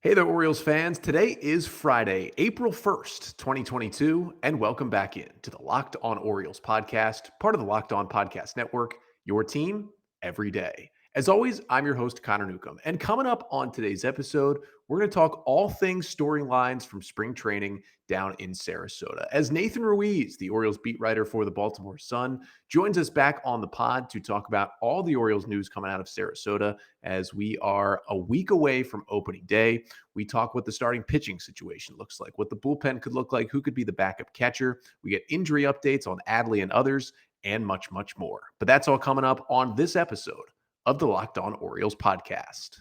Hey there, Orioles fans. Today is Friday, April 1st, 2022, and welcome back in to the Locked On Orioles podcast, part of the Locked On Podcast Network, your team every day. As always, I'm your host, Connor Newcomb, and coming up on today's episode, we're going to talk all things storylines from spring training down in Sarasota. As Nathan Ruiz, the Orioles beat writer for the Baltimore Sun, joins us back on the pod to talk about all the Orioles news coming out of Sarasota as we are a week away from opening day. We talk what the starting pitching situation looks like, what the bullpen could look like, who could be the backup catcher. We get injury updates on Adley and others, and much, much more. But that's all coming up on this episode of the Locked On Orioles podcast.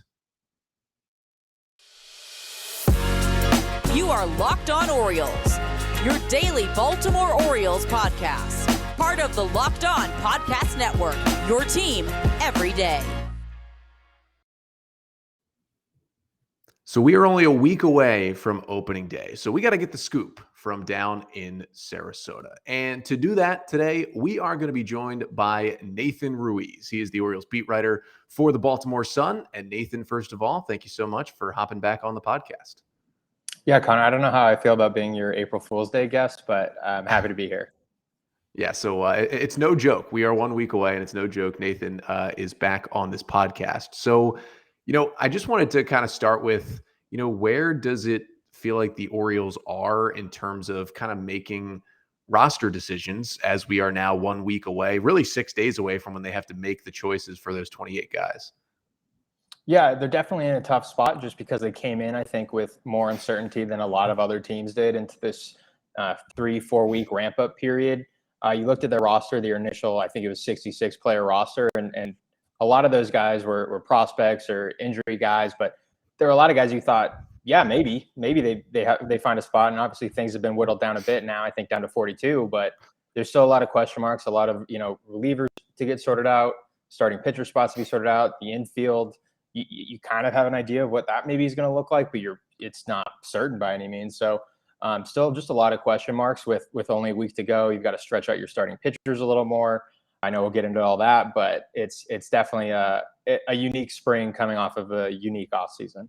You are Locked On Orioles, your daily Baltimore Orioles podcast. Part of the Locked On Podcast Network, your team every day. So we are only a week away from opening day. So we got to get the scoop from down in Sarasota. And to do that today, we are going to be joined by Nathan Ruiz. He is the Orioles beat writer for the Baltimore Sun. And Nathan, first of all, thank you so much for hopping back on the podcast. Yeah, Connor, I don't know how I feel about being your April Fool's Day guest, but I'm happy to be here. Yeah, so it's no joke. We are 1 week away, and it's no joke. Nathan is back on this podcast. So, I just wanted to kind of start with, where does it feel like the Orioles are in terms of kind of making roster decisions as we are now 1 week away, really 6 days away from when they have to make the choices for those 28 guys? Yeah, they're definitely in a tough spot just because they came in, I think, with more uncertainty than a lot of other teams did into this 3-4 week ramp up period. You looked at their roster, their initial, I think it was 66 player roster, and a lot of those guys were prospects or injury guys, but there were a lot of guys you thought, yeah, maybe they find a spot. And obviously things have been whittled down a bit now, I think down to 42, but there's still a lot of question marks, a lot of, relievers to get sorted out, starting pitcher spots to be sorted out, the infield. You kind of have an idea of what that maybe is going to look like, but it's not certain by any means. So still just a lot of question marks with only a week to go. You've got to stretch out your starting pitchers a little more. I know we'll get into all that, but it's definitely a unique spring coming off of a unique offseason.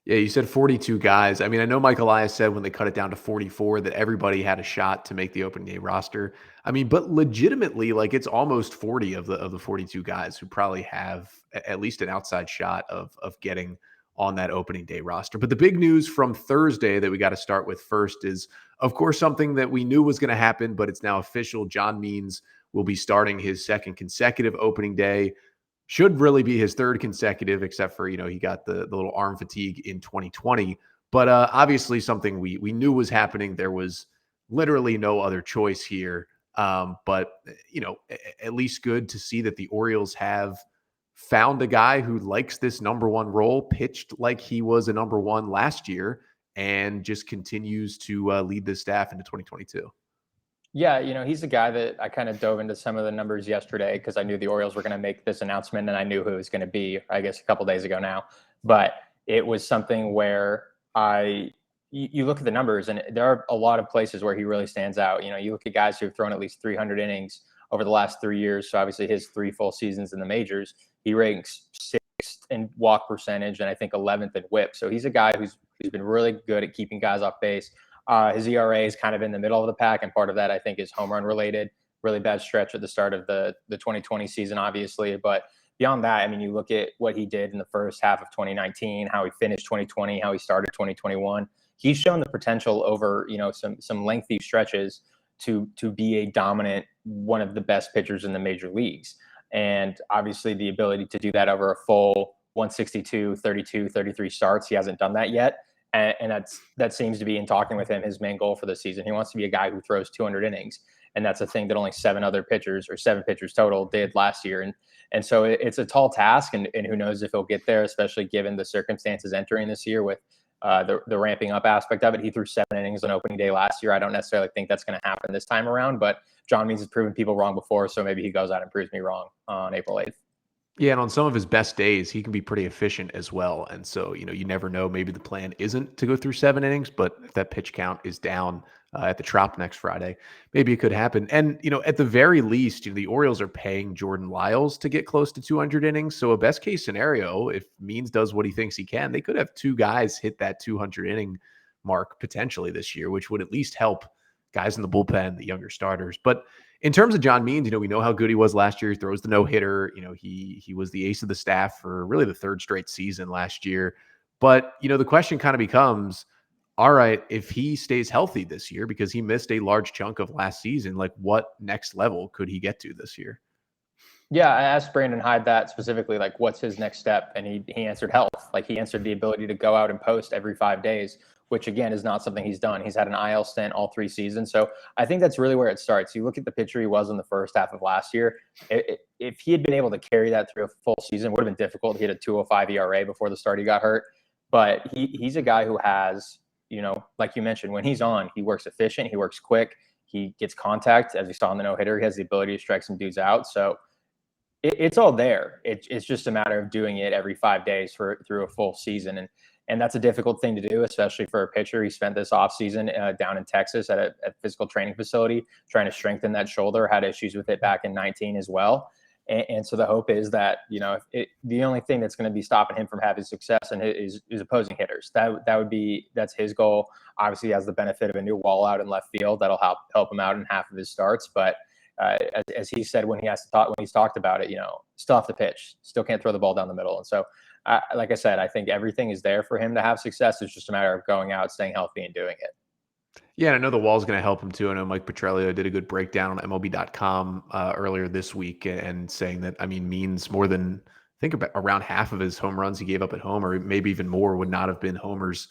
Yeah, you said 42 guys. I mean, I know Mike Elias said when they cut it down to 44 that everybody had a shot to make the opening day roster. I mean, but legitimately, like it's almost 40 of the 42 guys who probably have at least an outside shot of getting on that opening day roster. But the big news from Thursday that we got to start with first is, of course, something that we knew was going to happen, but it's now official. John Means will be starting his second consecutive opening day. Should really be his third consecutive, except for, he got the little arm fatigue in 2020. But obviously something we knew was happening. There was literally no other choice here. But, at least good to see that the Orioles have found a guy who likes this number one role, pitched like he was a number one last year, and just continues to lead the staff into 2022. Yeah, he's the guy that I kind of dove into some of the numbers yesterday because I knew the Orioles were going to make this announcement and I knew who it was going to be, I guess, a couple days ago now. But it was something where you look at the numbers and there are a lot of places where he really stands out. You look at guys who have thrown at least 300 innings over the last 3 years. So obviously his 3 full seasons in the majors, he ranks 6th in walk percentage and I think 11th in whip. So he's a guy who's been really good at keeping guys off base. His ERA is kind of in the middle of the pack, and part of that, I think, is home run related. Really bad stretch at the start of the 2020 season, obviously. But beyond that, I mean, you look at what he did in the first half of 2019, how he finished 2020, how he started 2021. He's shown the potential over, some lengthy stretches to be a dominant, one of the best pitchers in the major leagues. And obviously the ability to do that over a full 162, 32, 33 starts. He hasn't done that yet. And that seems to be, in talking with him, his main goal for the season. He wants to be a guy who throws 200 innings. And that's a thing that only 7 pitchers total did last year. And so it's a tall task, and who knows if he'll get there, especially given the circumstances entering this year with the ramping up aspect of it. He threw 7 innings on opening day last year. I don't necessarily think that's going to happen this time around, but John Means has proven people wrong before, so maybe he goes out and proves me wrong on April 8th. Yeah, and on some of his best days, he can be pretty efficient as well. And so, you never know. Maybe the plan isn't to go through 7 innings, but if that pitch count is down at the Trop next Friday, maybe it could happen. And, at the very least, the Orioles are paying Jordan Lyles to get close to 200 innings. So, a best case scenario, if Means does what he thinks he can, they could have two guys hit that 200 inning mark potentially this year, which would at least help guys in the bullpen, the younger starters. But in terms of John Means, we know how good he was last year. He throws the no-hitter. He was the ace of the staff for really the third straight season last year. But, the question kind of becomes, all right, if he stays healthy this year, because he missed a large chunk of last season, like what next level could he get to this year? Yeah, I asked Brandon Hyde that specifically, like, what's his next step? And he answered health. Like, he answered the ability to go out and post every 5 days, which, again, is not something he's done. He's had an IL stint all 3 seasons. So I think that's really where it starts. You look at the pitcher he was in the first half of last year. If he had been able to carry that through a full season, it would have been difficult. He had a 2.05 ERA before the start he got hurt. But he's a guy who has, like you mentioned, when he's on, he works efficient, he works quick, he gets contact. As we saw in the no-hitter, he has the ability to strike some dudes out. So it's all there. It's just a matter of doing it every 5 days through a full season. And that's a difficult thing to do, especially for a pitcher. He spent this offseason down in Texas at a physical training facility trying to strengthen that shoulder, had issues with it back in 19 as well. And so the hope is that, the only thing that's going to be stopping him from having success is opposing hitters. That's his goal. Obviously, he has the benefit of a new wall out in left field that'll help him out in half of his starts. But as he said when he's talked about it, still have to pitch, still can't throw the ball down the middle. And so, like I said, I think everything is there for him to have success. It's just a matter of going out, staying healthy, and doing it. Yeah, and I know the wall's going to help him too. I know Mike Petrelio did a good breakdown on MLB.com earlier this week and saying that, Means more than, I think about around half of his home runs he gave up at home, or maybe even more, would not have been homers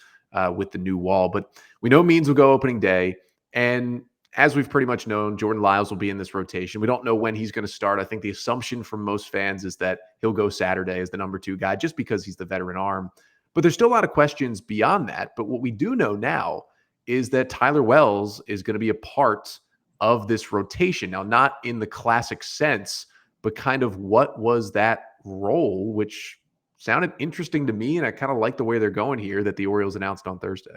with the new wall. But we know Means will go opening day. And as we've pretty much known, Jordan Lyles will be in this rotation. We don't know when he's going to start. I think the assumption from most fans is that he'll go Saturday as the number 2 guy just because he's the veteran arm. But there's still a lot of questions beyond that. But what we do know now is that Tyler Wells is going to be a part of this rotation. Now, not in the classic sense, but kind of what was that role, which sounded interesting to me. And I kind of like the way they're going here that the Orioles announced on Thursday.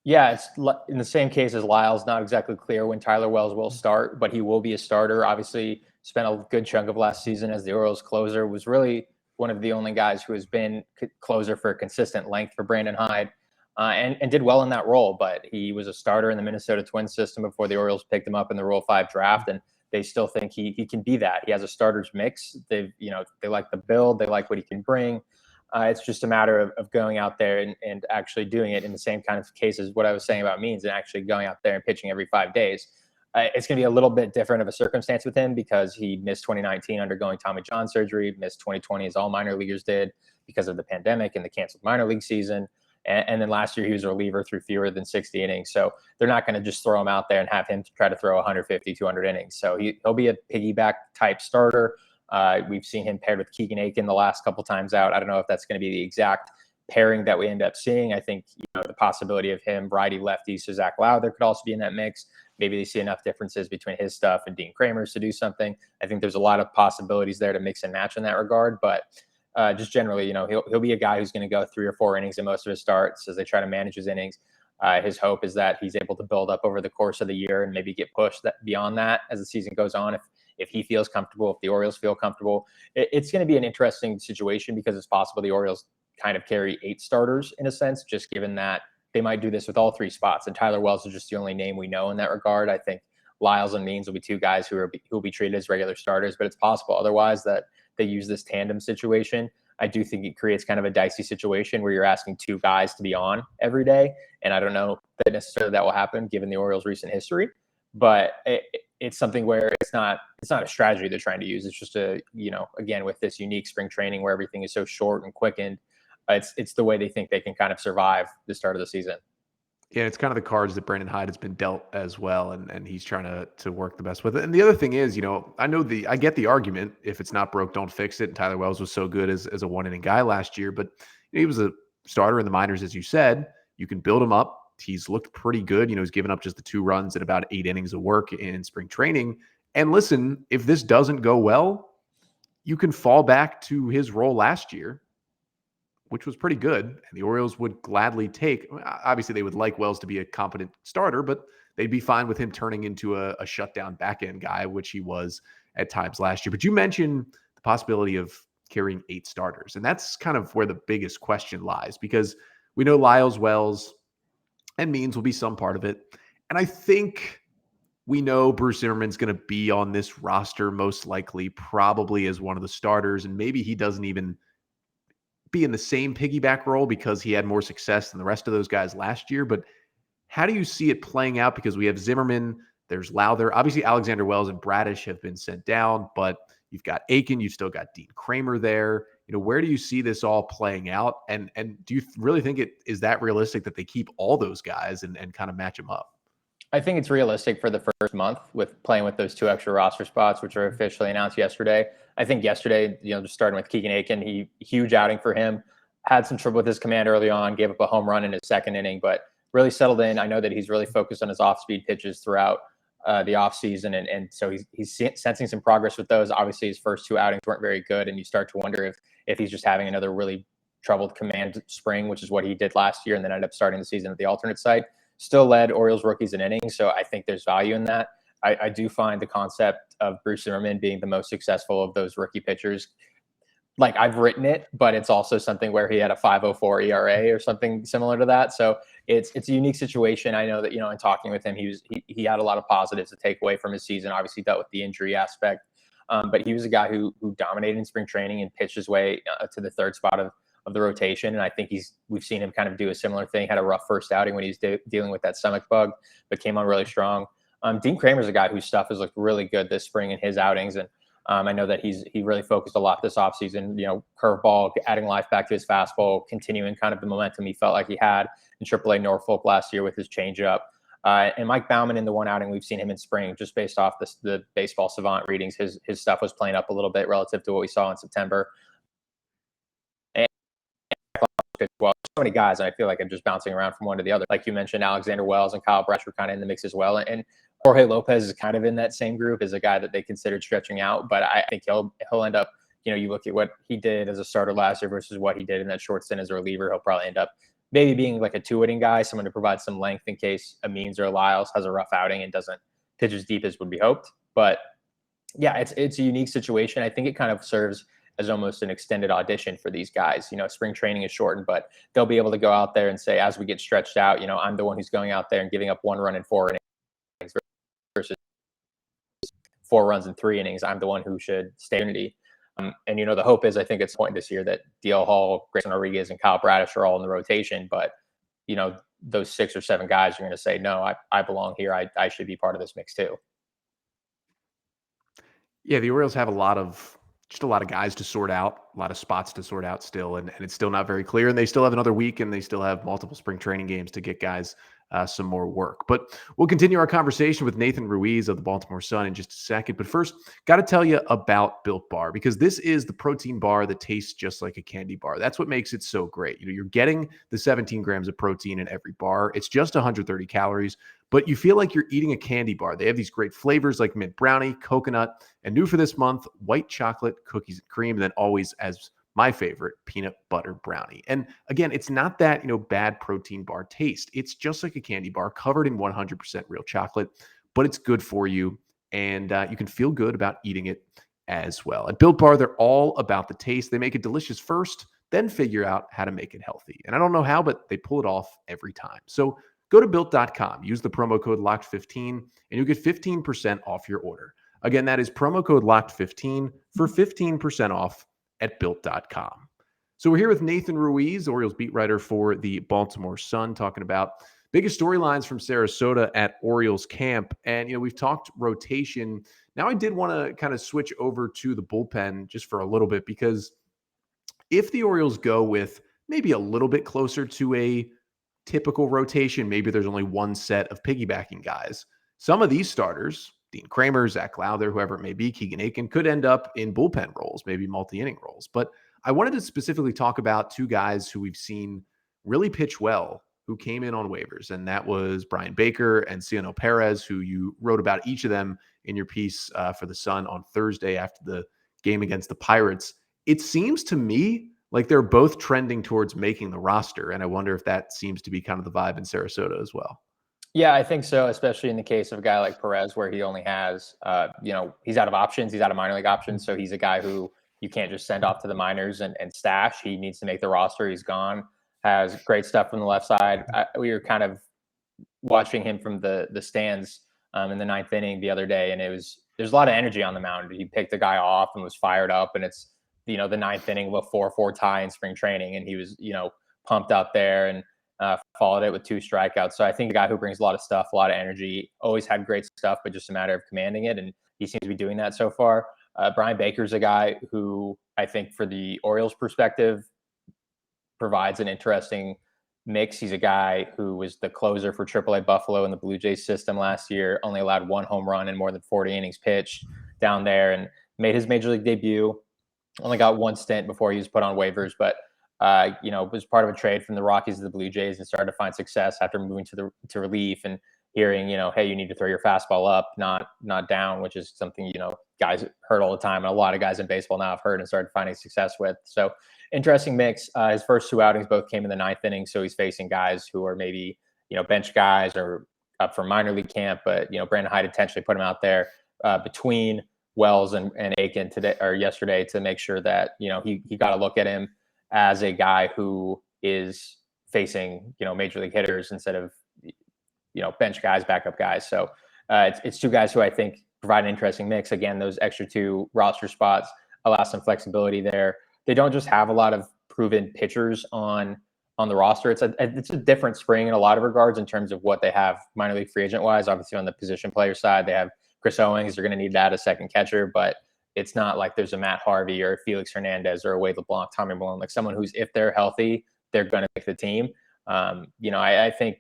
Yeah, it's in the same case as Lyles. Not exactly clear when Tyler Wells will start, but he will be a starter. Obviously, spent a good chunk of last season as the Orioles closer. Was really one of the only guys who has been closer for a consistent length for Brandon Hyde, and did well in that role. But he was a starter in the Minnesota Twins system before the Orioles picked him up in the Rule 5 draft, and they still think he can be that. He has a starter's mix. They like the build, they like what he can bring. It's just a matter of going out there and actually doing it in the same kind of case as what I was saying about Means, and actually going out there and pitching every 5 days. It's going to be a little bit different of a circumstance with him because he missed 2019 undergoing Tommy John surgery, missed 2020 as all minor leaguers did because of the pandemic and the canceled minor league season. And then last year he was a reliever through fewer than 60 innings. So they're not going to just throw him out there and have him try to throw 150, 200 innings. So he'll be a piggyback type starter. We've seen him paired with Keegan Aiken the last couple times out. I don't know if that's going to be the exact pairing that we end up seeing. I think the possibility of him righty lefty, so Zach Lauder could also be in that mix. Maybe they see enough differences between his stuff and Dean Kramer's to do something. I think there's a lot of possibilities there to mix and match in that regard. But just generally, he'll be a guy who's going to go 3 or 4 innings in most of his starts as they try to manage his innings. His hope is that he's able to build up over the course of the year and maybe get pushed beyond that as the season goes on. If he feels comfortable, if the Orioles feel comfortable, it's going to be an interesting situation because it's possible the Orioles kind of carry 8 starters in a sense, just given that they might do this with all 3 spots. And Tyler Wells is just the only name we know in that regard. I think Lyles and Means will be 2 guys who will be treated as regular starters, but it's possible otherwise that they use this tandem situation. I do think it creates kind of a dicey situation where you're asking 2 guys to be on every day. And I don't know that necessarily that will happen given the Orioles' recent history, but it's something where it's not a strategy they're trying to use. It's just again, with this unique spring training where everything is so short and quickened, it's the way they think they can kind of survive the start of the season. Yeah, it's kind of the cards that Brandon Hyde has been dealt as well, and he's trying to work the best with it. And the other thing is, I get the argument, if it's not broke, don't fix it. And Tyler Wells was so good as a 1-inning guy last year, but he was a starter in the minors, as you said. You can build him up. He's looked pretty good. He's given up just the 2 runs in about 8 innings of work in spring training. And listen, if this doesn't go well, you can fall back to his role last year, which was pretty good, and the Orioles would gladly take. Obviously, they would like Wells to be a competent starter, but they'd be fine with him turning into a shutdown back-end guy, which he was at times last year. But you mentioned the possibility of carrying 8 starters, and that's kind of where the biggest question lies, because we know Lyles, Wells, and Means will be some part of it. And I think we know Bruce Zimmerman's going to be on this roster most likely, probably as one of the starters, and maybe he doesn't even be in the same piggyback role because he had more success than the rest of those guys last year. But how do you see it playing out? Because we have Zimmerman, there's Lowther. Obviously, Alexander Wells and Bradish have been sent down, but you've got Aiken, you've still got Dean Kramer there. Where do you see this all playing out? And do you really think it is that realistic that they keep all those guys and kind of match them up? I think it's realistic for the first month with playing with those 2 extra roster spots, which are officially announced yesterday. I think yesterday, just starting with Keegan Aiken, huge outing for him. Had some trouble with his command early on, gave up a home run in his second inning, but really settled in. I know that he's really focused on his off-speed pitches throughout the offseason, and so he's sensing some progress with those. Obviously, his first 2 outings weren't very good, and you start to wonder if he's just having another really troubled command spring, which is what he did last year, and then ended up starting the season at the alternate site. Still led Orioles rookies in innings, so I think there's value in that. I do find the concept of Bruce Zimmerman being the most successful of those rookie pitchers, like I've written it, but it's also something where he had a 5.04 ERA or something similar to that. So it's a unique situation. I know that, in talking with him, he had a lot of positives to take away from his season. Obviously dealt with the injury aspect, but he was a guy who dominated in spring training and pitched his way to the third spot of the rotation. And I think we've seen him kind of do a similar thing. Had a rough first outing when he was dealing with that stomach bug, but came on really strong. Dean Kramer's a guy whose stuff has looked really good this spring in his outings. And I know that he really focused a lot this offseason, curveball, adding life back to his fastball, continuing kind of the momentum he felt like he had in AAA Norfolk last year with his changeup. And Mike Bauman, in the one outing we've seen him in spring, just based off the baseball savant readings, his stuff was playing up a little bit relative to what we saw in September. Well, so many guys, and I feel like I'm just bouncing around from one to the other. Like you mentioned, Alexander Wells and Kyle Brash were kind of in the mix as well. And Jorge Lopez is kind of in that same group as a guy that they considered stretching out. But I think he'll end up, you look at what he did as a starter last year versus what he did in that short stint as a reliever, he'll probably end up maybe being like a 2-inning guy, someone to provide some length in case a Means or a Lyles has a rough outing and doesn't pitch as deep as would be hoped. But yeah, it's a unique situation. I think it kind of serves as almost an extended audition for these guys. Spring training is shortened, but they'll be able to go out there and say, as we get stretched out, I'm the one who's going out there and giving up 1 run in 4 innings versus 4 runs in 3 innings. I'm the one who should stay in unity. And, the hope is, I think it's point this year that DL Hall, Grayson Rodriguez, and Kyle Bradish are all in the rotation. But, those 6 or 7 guys are going to say, no, I belong here. I should be part of this mix too. Yeah, the Orioles have a lot of guys to sort out, a lot of spots to sort out still, and it's still not very clear. And they still have another week, and they still have multiple spring training games to get guys some more work. But we'll continue our conversation with Nathan Ruiz of the Baltimore Sun in just a second. But first, got to tell you about Built Bar, because this is the protein bar that tastes just like a candy bar. That's what makes it so great. You're getting the 17 grams of protein in every bar. It's just 130 calories, but you feel like you're eating a candy bar. They have these great flavors like mint brownie, coconut, and new for this month, white chocolate, cookies and cream, and then always, as my favorite, peanut butter brownie. And again, it's not that, bad protein bar taste. It's just like a candy bar covered in 100% real chocolate, but it's good for you. And you can feel good about eating it as well. At Built Bar, they're all about the taste. They make it delicious first, then figure out how to make it healthy. And I don't know how, but they pull it off every time. So go to Built.com, use the promo code LOCKED15, and you'll get 15% off your order. Again, that is promo code LOCKED15 for 15% off at Built.com. So we're here with Nathan Ruiz, Orioles beat writer for the Baltimore Sun, talking about biggest storylines from Sarasota at Orioles camp. And, we've talked rotation. Now I did want to kind of switch over to the bullpen just for a little bit, because if the Orioles go with maybe a little bit closer to a typical rotation, maybe there's only one set of piggybacking guys, some of these starters, Dean Kramer, Zach Lowther, whoever it may be, Keegan Aiken, could end up in bullpen roles, maybe multi-inning roles. But I wanted to specifically talk about 2 guys who we've seen really pitch well, who came in on waivers, and that was Bryan Baker and Cionel Pérez, who you wrote about each of them in your piece for the Sun on Thursday after the game against the Pirates. It seems to me like they're both trending towards making the roster. And I wonder if that seems to be kind of the vibe in Sarasota as well. Yeah, I think so, especially in the case of a guy like Pérez, where he only has, he's out of options. He's out of minor league options. So he's a guy who you can't just send off to the minors and stash. He needs to make the roster. He's gone, has great stuff from the left side. We were kind of watching him from the stands in the ninth inning the other day, and there's a lot of energy on the mound. He picked the guy off and was fired up, and it's, the ninth inning of a 4-4 tie in spring training, and he was, pumped out there and followed it with 2 strikeouts. So I think a guy who brings a lot of stuff, a lot of energy, always had great stuff, but just a matter of commanding it. And he seems to be doing that so far. Brian Baker's a guy who I think for the Orioles perspective provides an interesting mix. He's a guy who was the closer for AAA Buffalo in the Blue Jays system last year, only allowed 1 home run in more than 40 innings pitched down there, and made his major league debut. Only got 1 stint before he was put on waivers, but was part of a trade from the Rockies to the Blue Jays and started to find success after moving to relief and hearing, hey, you need to throw your fastball up, not down, which is something, guys heard all the time. And a lot of guys in baseball now have heard and started finding success with. So interesting mix. His first 2 outings both came in the 9th inning. So he's facing guys who are maybe, bench guys or up for minor league camp, but, Brandon Hyde intentionally put him out there between Wells and Aiken today or yesterday to make sure that, he got a look at him as a guy who is facing, major league hitters instead of, bench guys, backup guys. So it's 2 guys who I think provide an interesting mix. Again, those extra 2 roster spots allow some flexibility there. They don't just have a lot of proven pitchers on the roster. It's a different spring in a lot of regards in terms of what they have minor league free agent wise. Obviously on the position player side, they have Chris Owings. They're going to need to add a second catcher, but it's not like there's a Matt Harvey or Felix Hernandez or a Wade LeBlanc, Tommy Malone, like someone who's, if they're healthy, they're going to make the team. I think,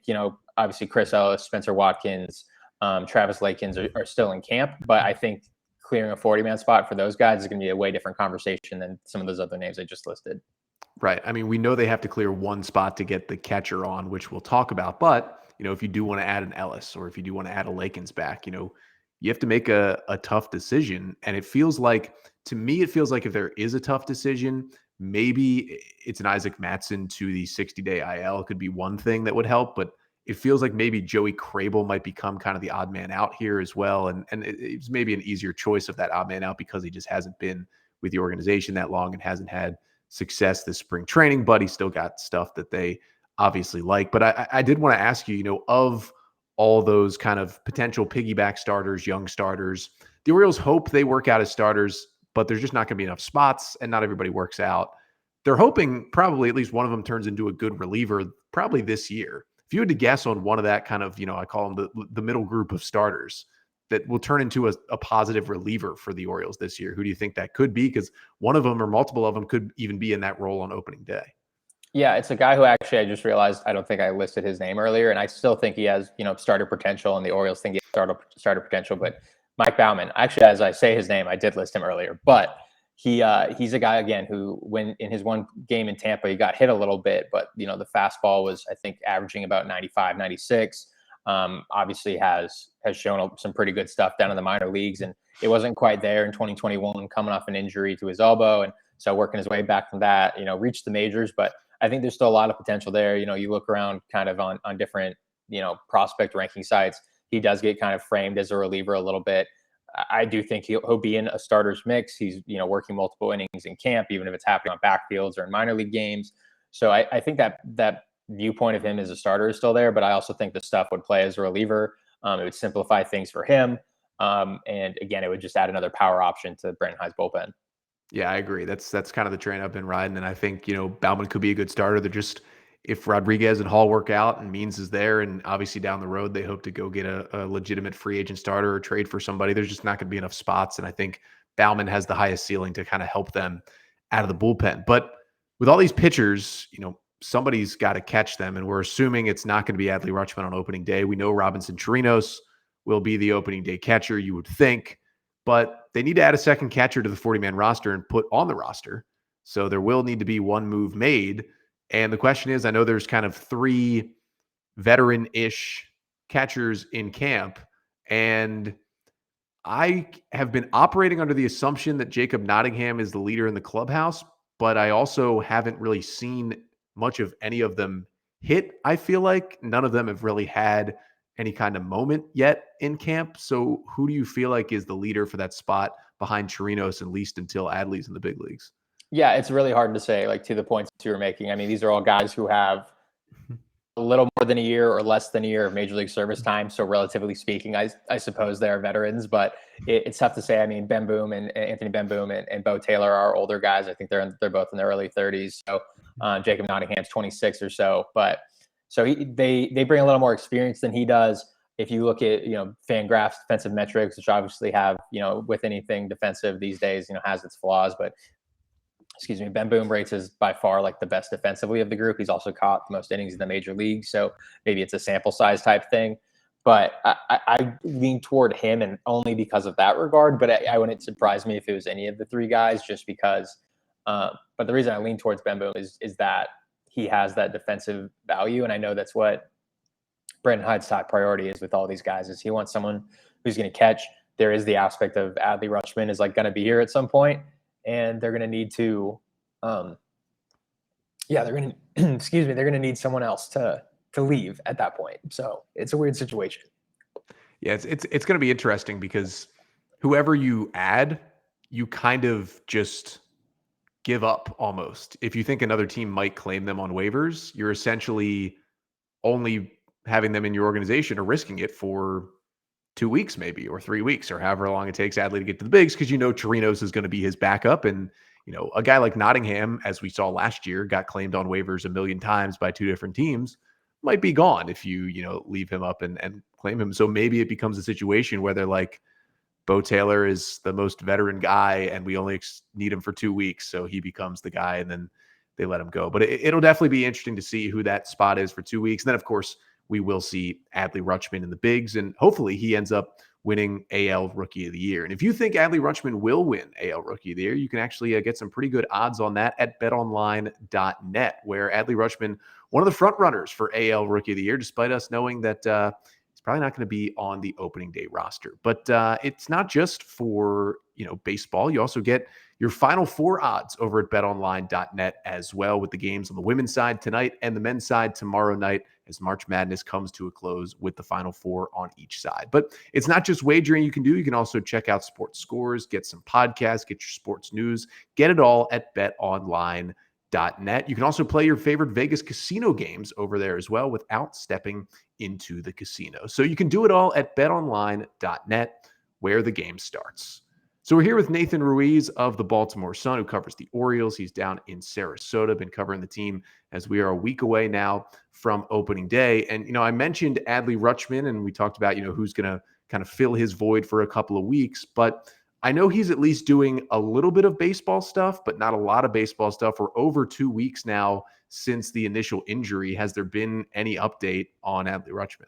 obviously Chris Ellis, Spencer Watkins, Travis Lakins are still in camp, but I think clearing a 40-man spot for those guys is going to be a way different conversation than some of those other names I just listed. Right. I mean, we know they have to clear 1 spot to get the catcher on, which we'll talk about. But, if you do want to add an Ellis or if you do want to add a Lakins back, you have to make a tough decision. And to me, it feels like if there is a tough decision, maybe it's an Isaac Mattson to the 60-day IL could be one thing that would help. But it feels like maybe Joey Crable might become kind of the odd man out here as well. And it's maybe an easier choice of that odd man out because he just hasn't been with the organization that long and hasn't had success this spring training, but he's still got stuff that they obviously like. But I did want to ask you, of all those kind of potential piggyback starters, young starters, the Orioles hope they work out as starters, but there's just not going to be enough spots and not everybody works out. They're hoping probably at least one of them turns into a good reliever probably this year. If you had to guess on one of that kind of, I call them the middle group of starters that will turn into a positive reliever for the Orioles this year, who do you think that could be? Because one of them or multiple of them could even be in that role on opening day. Yeah, it's a guy who actually I just realized I don't think I listed his name earlier, and I still think he has, starter potential, and the Orioles think he has starter potential. But Mike Bauman, actually, as I say his name, I did list him earlier, but he's a guy again who, when in his 1 game in Tampa, he got hit a little bit, but the fastball was, I think, averaging about 95, 96. Obviously has shown some pretty good stuff down in the minor leagues, and it wasn't quite there in 2021, coming off an injury to his elbow, and so working his way back from that, reached the majors, but I think there's still a lot of potential there. You look around kind of on different, prospect ranking sites, he does get kind of framed as a reliever a little bit. I do think he'll be in a starter's mix. He's, working multiple innings in camp, even if it's happening on backfields or in minor league games. So I think that viewpoint of him as a starter is still there, but I also think the stuff would play as a reliever. It would simplify things for him. And again, it would just add another power option to Brandon Hyde's bullpen. Yeah, I agree. That's kind of the train I've been riding. And I think, Bauman could be a good starter. They're just, if Rodriguez and Hall work out and Means is there, and obviously down the road, they hope to go get a legitimate free agent starter or trade for somebody, there's just not going to be enough spots. And I think Bauman has the highest ceiling to kind of help them out of the bullpen. But with all these pitchers, somebody's got to catch them. And we're assuming it's not going to be Adley Rutschman on opening day. We know Robinson Chirinos will be the opening day catcher, you would think. But they need to add a second catcher to the 40-man roster and put on the roster. So there will need to be one move made. And the question is, I know there's kind of 3 veteran-ish catchers in camp, and I have been operating under the assumption that Jacob Nottingham is the leader in the clubhouse, but I also haven't really seen much of any of them hit. I feel like none of them have really had any kind of moment yet in camp. So who do you feel like is the leader for that spot behind Chirinos, at least until Adley's in the big leagues? Yeah, it's really hard to say, like, to the points you were making. I mean, these are all guys who have a little more than a year or less than a year of major league service time. So relatively speaking, I suppose they are veterans, but it's tough to say. I mean, Ben Boom and Anthony Ben Boom and Bo Taylor are older guys. I think they're both in their early 30s. So Jacob Nottingham's 26 or so, but so they bring a little more experience than he does. If you look at, FanGraphs defensive metrics, which obviously have, with anything defensive these days, has its flaws, but Ben Boom rates is by far like the best defensively of the group. He's also caught the most innings in the major league. So maybe it's a sample size type thing, but I lean toward him, and only because of that regard, but I wouldn't surprise me if it was any of the three guys, just because, but the reason I lean towards Ben Boom is that he has that defensive value. And I know that's what Brandon Hyde's top priority is with all these guys, is he wants someone who's going to catch. There is the aspect of Adley Rutschman is like going to be here at some point, and they're going to need to, they're going to, they're going to need someone else to leave at that point. So it's a weird situation. Yeah, it's going to be interesting because whoever you add, you kind of just give up almost. If you think another team might claim them on waivers, you're essentially only having them in your organization or risking it for 2 weeks maybe, or 3 weeks, or however long it takes Adley to get to the bigs, because Chirinos is going to be his backup. And a guy like Nottingham, as we saw last year, got claimed on waivers a million times by 2 different teams, might be gone if you leave him up and claim him. So maybe it becomes a situation where they're like, Bo Taylor is the most veteran guy and we only need him for 2 weeks, so he becomes the guy, and then they let him go. But it'll definitely be interesting to see who that spot is for 2 weeks. And then, of course, we will see Adley Rutschman in the bigs, and hopefully he ends up winning AL Rookie of the Year. And if you think Adley Rutschman will win AL Rookie of the Year, you can actually get some pretty good odds on that at betonline.net, where Adley Rutschman, one of the front runners for AL Rookie of the Year, despite us knowing that he's probably not going to be on the opening day roster. But it's not just for baseball. You also get your Final Four odds over at betonline.net as well, with the games on the women's side tonight and the men's side tomorrow night, as March Madness comes to a close with the Final Four on each side. But it's not just wagering you can do. You can also check out sports scores, get some podcasts, get your sports news, get it all at betonline.net. You can also play your favorite Vegas casino games over there as well without stepping into the casino. So you can do it all at betonline.net, where the game starts. So we're here with Nathan Ruiz of the Baltimore Sun, who covers the Orioles. He's down in Sarasota, been covering the team as we are a week away now from opening day. And, I mentioned Adley Rutschman, and we talked about, who's going to kind of fill his void for a couple of weeks. But I know he's at least doing a little bit of baseball stuff, but not a lot of baseball stuff. We're over 2 weeks now since the initial injury. Has there been any update on Adley Rutschman?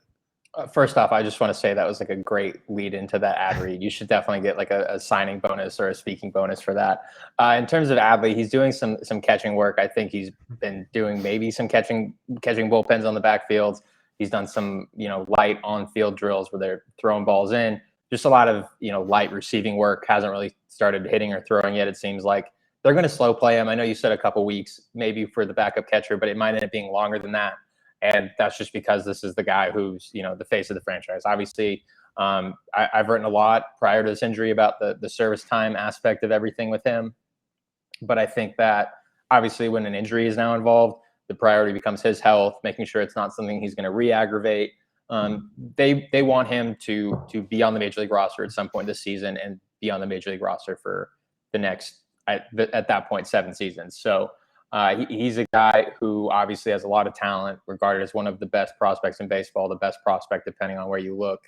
First off, I just want to say that was like a great lead into that ad read. You should definitely get like a signing bonus or a speaking bonus for that. In terms of Adley, he's doing some catching work. I think he's been doing maybe some catching bullpens on the backfields. He's done some, light on-field drills where they're throwing balls in. Just a lot of, light receiving work. Hasn't really started hitting or throwing yet, it seems like. They're going to slow play him. I know you said a couple weeks maybe for the backup catcher, but it might end up being longer than that. And that's just because this is the guy who's, the face of the franchise. Obviously, I've written a lot prior to this injury about the service time aspect of everything with him. But I think that obviously when an injury is now involved, the priority becomes his health, making sure it's not something he's going to re-aggravate. They want him to be on the major league roster at some point this season and be on the major league roster for the next, at that point, 7 seasons. So he's a guy who obviously has a lot of talent, regarded as one of the best prospects in baseball, the best prospect depending on where you look.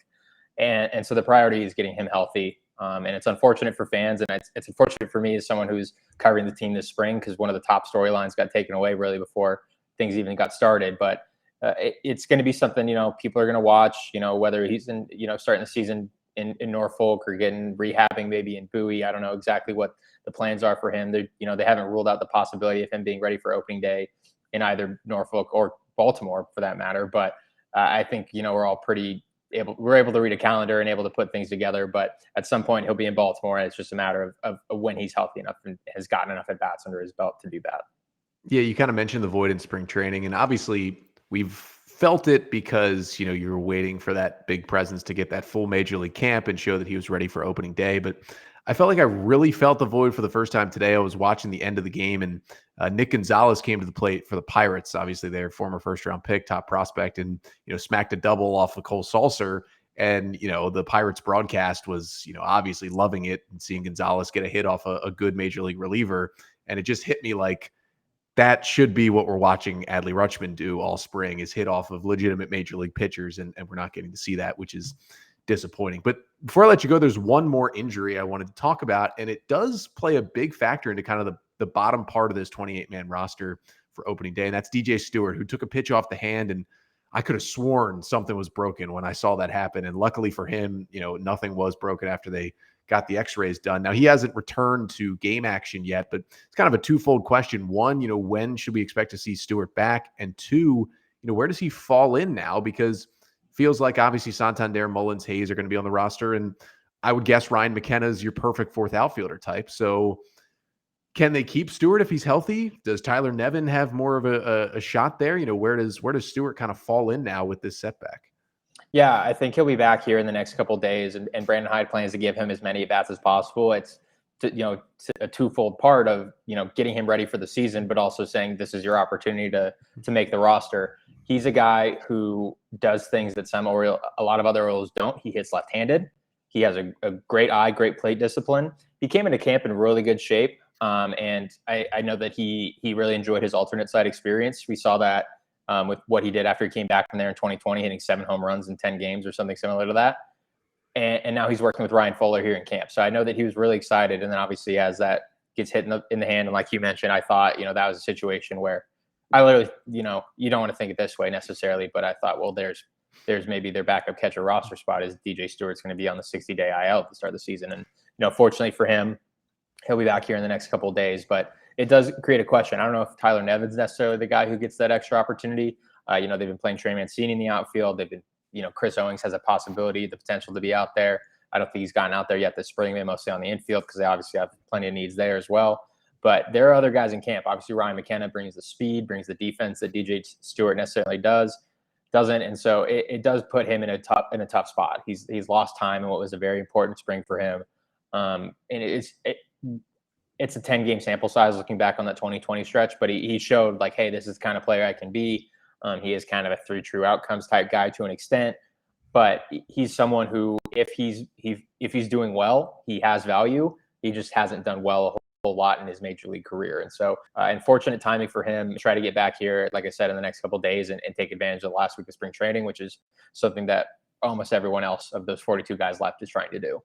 And so the priority is getting him healthy. And it's unfortunate for fans, and it's unfortunate for me as someone who's covering the team this spring, because one of the top storylines got taken away really before things even got started. But it's going to be something, people are going to watch, whether he's in, starting the season in Norfolk or getting rehabbing maybe in Bowie. I don't know exactly what the plans are for him. They haven't ruled out the possibility of him being ready for opening day in either Norfolk or Baltimore for that matter. But I think, we're all pretty we're able to read a calendar and able to put things together. But at some point he'll be in Baltimore, and it's just a matter of when he's healthy enough and has gotten enough at bats under his belt to do that. Yeah, you kind of mentioned the void in spring training, and obviously we've felt it because, you were waiting for that big presence to get that full major league camp and show that he was ready for opening day. But I felt like I really felt the void for the first time today. I was watching the end of the game, and Nick Gonzalez came to the plate for the Pirates. Obviously, their former first-round pick, top prospect, and smacked a double off of Cole Sulser. And the Pirates broadcast was obviously loving it and seeing Gonzalez get a hit off a good major league reliever. And it just hit me like that should be what we're watching Adley Rutschman do all spring, is hit off of legitimate major league pitchers, and we're not getting to see that, which is disappointing. But before I let you go, there's one more injury I wanted to talk about, and it does play a big factor into kind of the bottom part of this 28-man roster for opening day, and that's DJ Stewart, who took a pitch off the hand, and I could have sworn something was broken when I saw that happen. And luckily for him, nothing was broken after they got the x-rays done. Now, he hasn't returned to game action yet, but it's kind of a twofold question. One, when should we expect to see Stewart back? And two, where does he fall in now? Because feels like obviously Santander, Mullins, Hayes are going to be on the roster. And I would guess Ryan McKenna is your perfect fourth outfielder type. So can they keep Stewart if he's healthy? Does Tyler Nevin have more of a shot there? Where does Stewart kind of fall in now with this setback? Yeah, I think he'll be back here in the next couple of days, and Brandon Hyde plans to give him as many at-bats as possible. It's a twofold part of getting him ready for the season, but also saying this is your opportunity to make the roster. He's a guy who does things that a lot of other Orioles don't. He hits left-handed. He has a great eye, great plate discipline. He came into camp in really good shape, and I know that he really enjoyed his alternate site experience. We saw that with what he did after he came back from there in 2020, hitting 7 home runs in 10 games or something similar to that. And now he's working with Ryan Fuller here in camp. So I know that he was really excited. And then obviously as that gets hit in the hand, and like you mentioned, I thought, that was a situation where I literally, you don't want to think it this way necessarily, but I thought, well, there's maybe their backup catcher roster spot is DJ Stewart's going to be on the 60-day IL at the start of the season. And, fortunately for him, he'll be back here in the next couple of days, but it does create a question. I don't know if Tyler Nevin's necessarily the guy who gets that extra opportunity. They've been playing Trey Mancini in the outfield. They've been, Chris Owings has a possibility, the potential to be out there. I don't think he's gotten out there yet this spring. They're mostly on the infield because they obviously have plenty of needs there as well. But there are other guys in camp. Obviously, Ryan McKenna brings the speed, brings the defense that DJ Stewart necessarily doesn't. And so it does put him in a tough spot. He's lost time in what was a very important spring for him. And it's a 10-game sample size looking back on that 2020 stretch, but he showed like, hey, this is the kind of player I can be. He is kind of a 3 true outcomes type guy to an extent, but he's someone who, if he's doing well, he has value. He just hasn't done well a whole lot in his major league career. And so unfortunate timing for him to try to get back here, like I said, in the next couple of days and take advantage of the last week of spring training, which is something that almost everyone else of those 42 guys left is trying to do.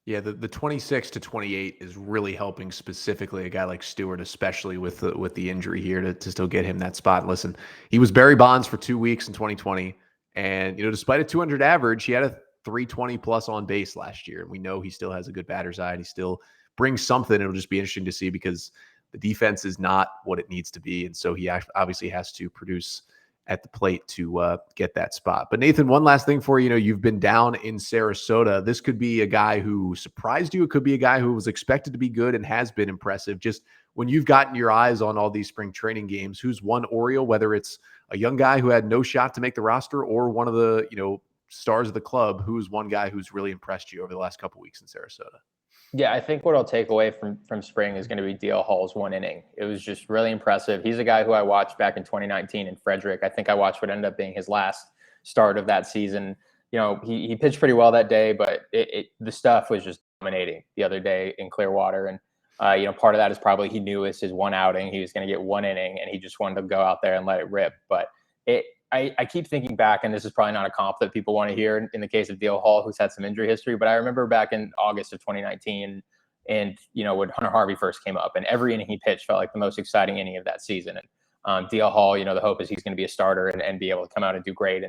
Yeah, the 26 to 28 is really helping specifically a guy like Stewart, especially with the injury here to still get him that spot. Listen, he was Barry Bonds for 2 weeks in 2020, and despite a 200 average, he had a 320 plus on base last year, and we know he still has a good batter's eye, and he still brings something. It'll just be interesting to see because the defense is not what it needs to be, and so he obviously has to produce at the plate to get that spot. But Nathan, one last thing for you. You've been down in Sarasota. This could be a guy who surprised you. It could be a guy who was expected to be good and has been impressive. Just when you've gotten your eyes on all these spring training games, who's one Oriole, whether it's a young guy who had no shot to make the roster or one of the, stars of the club, who's one guy who's really impressed you over the last couple of weeks in Sarasota? Yeah, I think what I'll take away from spring is going to be DL Hall's 1 inning. It was just really impressive. He's a guy who I watched back in 2019 in Frederick. I think I watched what ended up being his last start of that season. He pitched pretty well that day, but the stuff was just dominating the other day in Clearwater. And, part of that is probably he knew it's his one outing. He was going to get 1 inning, and he just wanted to go out there and let it rip. But I keep thinking back, and this is probably not a comp that people want to hear in the case of DL Hall, who's had some injury history, but I remember back in August of 2019 and when Hunter Harvey first came up, and every inning he pitched felt like the most exciting inning of that season. And DL Hall, the hope is he's going to be a starter and be able to come out and do great.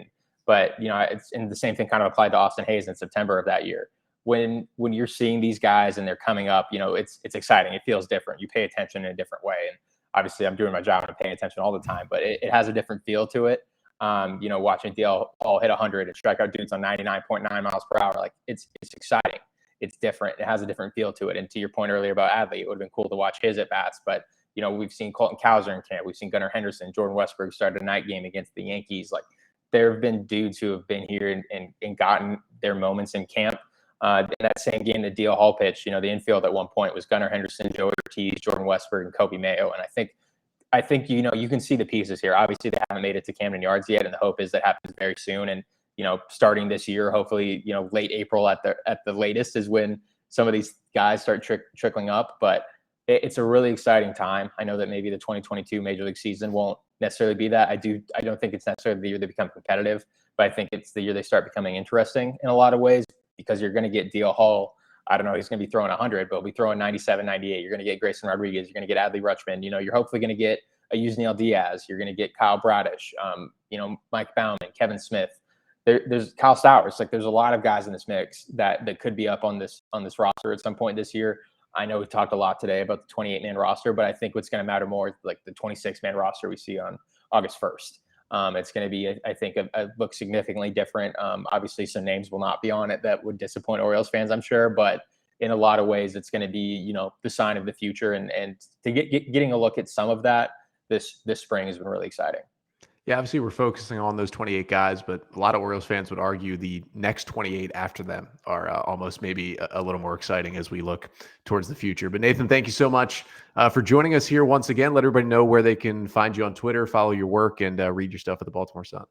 But the same thing kind of applied to Austin Hayes in September of that year. When you're seeing these guys and they're coming up, it's exciting. It feels different. You pay attention in a different way. And obviously I'm doing my job and paying attention all the time, but it has a different feel to it. Watching DL Hall hit 100 and strike out dudes on 99.9 miles per hour. Like it's exciting. It's different. It has a different feel to it. And to your point earlier about Adley, it would have been cool to watch his at bats, but we've seen Colton Cowser in camp. We've seen Gunnar Henderson, Jordan Westburg started a night game against the Yankees. Like there have been dudes who have been here and gotten their moments in camp. In that same game, the DL Hall pitch, the infield at one point was Gunnar Henderson, Joey Ortiz, Jordan Westburg, and Kobe Mayo. And I think you can see the pieces here. Obviously, they haven't made it to Camden Yards yet, and the hope is that happens very soon. And starting this year, hopefully, late April at the latest is when some of these guys start trickling up. But it's a really exciting time. I know that maybe the 2022 Major League season won't necessarily be that. I don't think it's necessarily the year they become competitive, but I think it's the year they start becoming interesting in a lot of ways, because you're going to get DL Hall. I don't know, he's going to be throwing 100, but he'll be throwing 97, 98. You're going to get Grayson Rodriguez. You're going to get Adley Rutschman. You're hopefully going to get a Cionel Diaz. You're going to get Kyle Bradish, Mike Bauman, Kevin Smith. There's Kyle Stowers. Like there's a lot of guys in this mix that could be up on this roster at some point this year. I know we talked a lot today about the 28-man roster, but I think what's going to matter more is like the 26-man roster we see on August 1st. It's going to be, I think, a look significantly different. Obviously, some names will not be on it that would disappoint Orioles fans, I'm sure, but in a lot of ways, it's going to be, the sign of the future. And to getting a look at some of that this spring has been really exciting. Yeah, obviously we're focusing on those 28 guys, but a lot of Orioles fans would argue the next 28 after them are almost maybe a little more exciting as we look towards the future. But Nathan, thank you so much for joining us here once again. Let everybody know where they can find you on Twitter, follow your work, and read your stuff at the Baltimore Sun.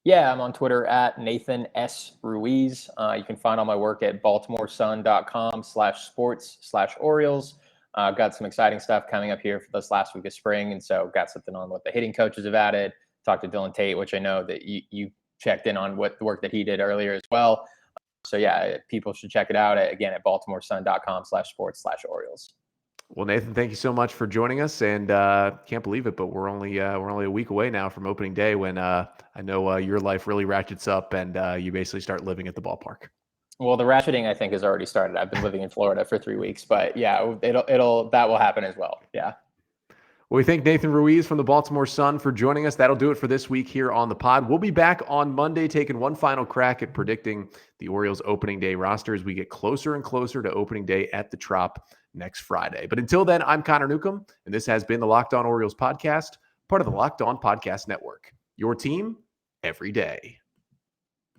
Yeah, I'm on Twitter at Nathan S. Ruiz. You can find all my work at baltimoresun.com/sports/Orioles. Got some exciting stuff coming up here for this last week of spring. And so got something on what the hitting coaches have added. Talked to Dylan Tate, which I know that you checked in on what the work that he did earlier as well. So yeah, people should check it out at baltimoresun.com/sports/Orioles. Well, Nathan, thank you so much for joining us, and can't believe it, but we're only a week away now from opening day, when I know your life really ratchets up and you basically start living at the ballpark. Well, the ratcheting I think has already started. I've been living in Florida for 3 weeks, but yeah, that will happen as well. Yeah. Well, we thank Nathan Ruiz from the Baltimore Sun for joining us. That'll do it for this week here on the pod. We'll be back on Monday taking one final crack at predicting the Orioles opening day roster as we get closer and closer to opening day at the Trop next Friday. But until then, I'm Connor Newcomb, and this has been the Locked On Orioles podcast, part of the Locked On Podcast Network. Your team every day.